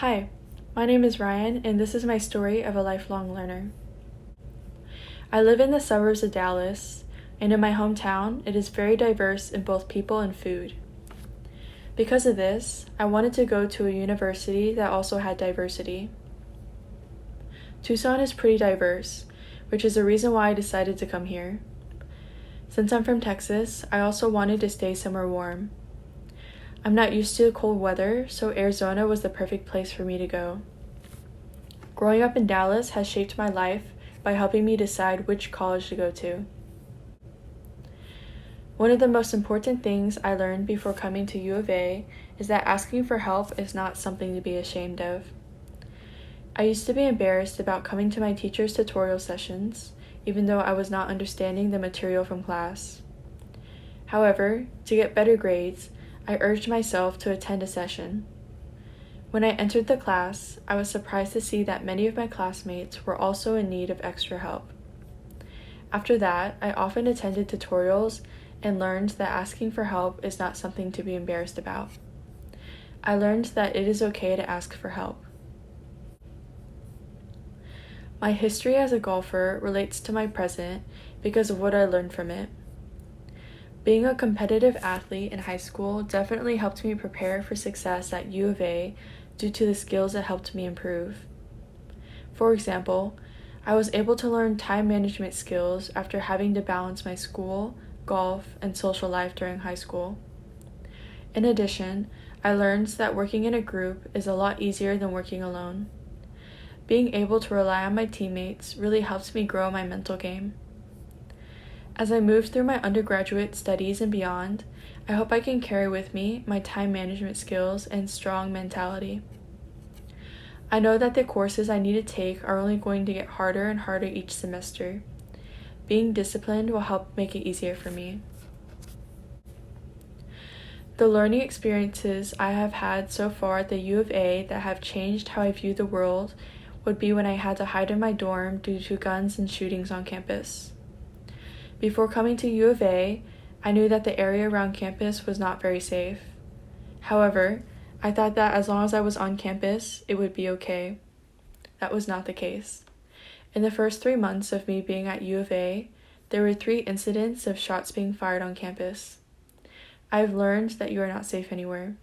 Hi, my name is Ryan, and this is my story of a lifelong learner. I live in the suburbs of Dallas, and in my hometown, it is very diverse in both people and food. Because of this, I wanted to go to a university that also had diversity. Tucson is pretty diverse, which is the reason why I decided to come here. Since I'm from Texas, I also wanted to stay somewhere warm. I'm not used to cold weather, so Arizona was the perfect place for me to go. Growing up in Dallas has shaped my life by helping me decide which college to go to. One of the most important things I learned before coming to U of A is that asking for help is not something to be ashamed of. I used to be embarrassed about coming to my teacher's tutorial sessions, even though I was not understanding the material from class. However, to get better grades, I urged myself to attend a session. When I entered the class, I was surprised to see that many of my classmates were also in need of extra help. After that, I often attended tutorials and learned that asking for help is not something to be embarrassed about. I learned that it is okay to ask for help. My history as a golfer relates to my present because of what I learned from it. Being a competitive athlete in high school definitely helped me prepare for success at U of A due to the skills that helped me improve. For example, I was able to learn time management skills after having to balance my school, golf, and social life during high school. In addition, I learned that working in a group is a lot easier than working alone. Being able to rely on my teammates really helps me grow my mental game. As I move through my undergraduate studies and beyond, I hope I can carry with me my time management skills and strong mentality. I know that the courses I need to take are only going to get harder and harder each semester. Being disciplined will help make it easier for me. The learning experiences I have had so far at the U of A that have changed how I view the world would be when I had to hide in my dorm due to guns and shootings on campus. Before coming to U of A, I knew that the area around campus was not very safe. However, I thought that as long as I was on campus, it would be okay. That was not the case. In the first 3 months of me being at U of A, there were 3 incidents of shots being fired on campus. I've learned that you are not safe anywhere.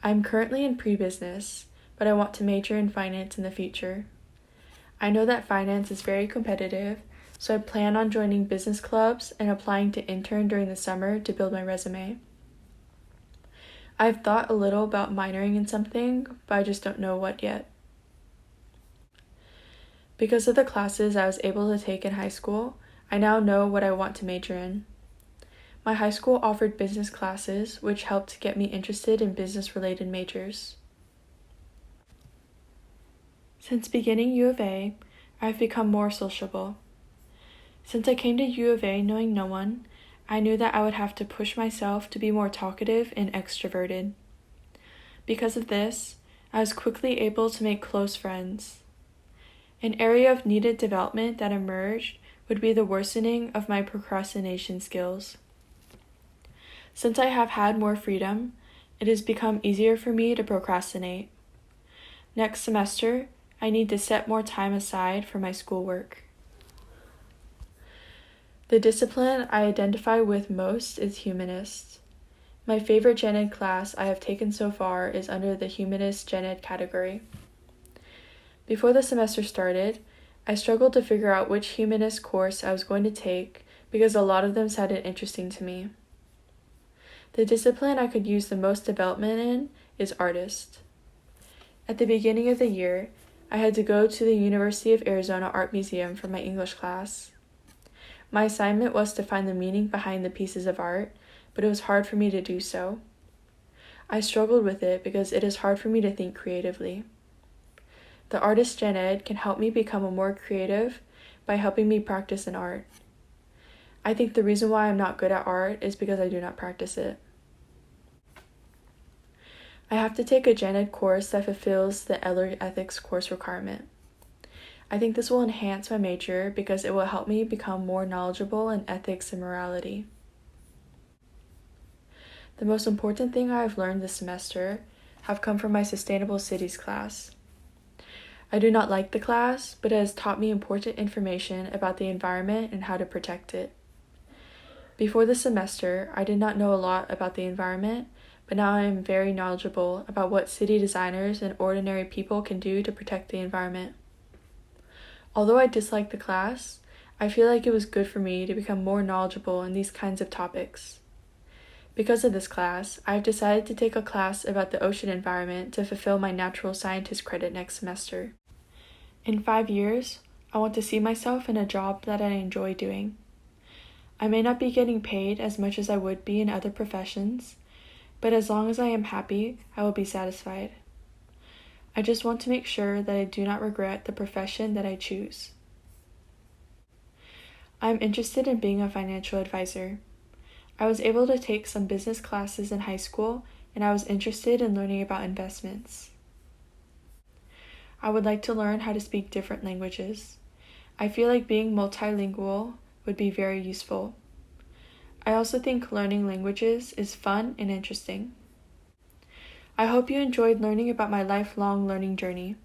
I'm currently in pre-business, but I want to major in finance in the future. I know that finance is very competitive, so I plan on joining business clubs and applying to intern during the summer to build my resume. I've thought a little about minoring in something, but I just don't know what yet. Because of the classes I was able to take in high school, I now know what I want to major in. My high school offered business classes, which helped get me interested in business-related majors. Since beginning U of A, I've become more sociable. Since I came to U of A knowing no one, I knew that I would have to push myself to be more talkative and extroverted. Because of this, I was quickly able to make close friends. An area of needed development that emerged would be the worsening of my procrastination skills. Since I have had more freedom, it has become easier for me to procrastinate. Next semester, I need to set more time aside for my schoolwork. The discipline I identify with most is humanist. My favorite gen ed class I have taken so far is under the humanist gen ed category. Before the semester started, I struggled to figure out which humanist course I was going to take because a lot of them sounded interesting to me. The discipline I could use the most development in is artist. At the beginning of the year, I had to go to the University of Arizona Art Museum for my English class. My assignment was to find the meaning behind the pieces of art, but it was hard for me to do so. I struggled with it because it is hard for me to think creatively. The Artist Gen Ed can help me become more creative by helping me practice in art. I think the reason why I'm not good at art is because I do not practice it. I have to take a Gen Ed course that fulfills the Eller Ethics course requirement. I think this will enhance my major because it will help me become more knowledgeable in ethics and morality. The most important thing I have learned this semester have come from my Sustainable Cities class. I do not like the class, but it has taught me important information about the environment and how to protect it. Before the semester, I did not know a lot about the environment, but now I am very knowledgeable about what city designers and ordinary people can do to protect the environment. Although I disliked the class, I feel like it was good for me to become more knowledgeable in these kinds of topics. Because of this class, I have decided to take a class about the ocean environment to fulfill my natural scientist credit next semester. In 5 years, I want to see myself in a job that I enjoy doing. I may not be getting paid as much as I would be in other professions, but as long as I am happy, I will be satisfied. I just want to make sure that I do not regret the profession that I choose. I am interested in being a financial advisor. I was able to take some business classes in high school, and I was interested in learning about investments. I would like to learn how to speak different languages. I feel like being multilingual would be very useful. I also think learning languages is fun and interesting. I hope you enjoyed learning about my lifelong learning journey.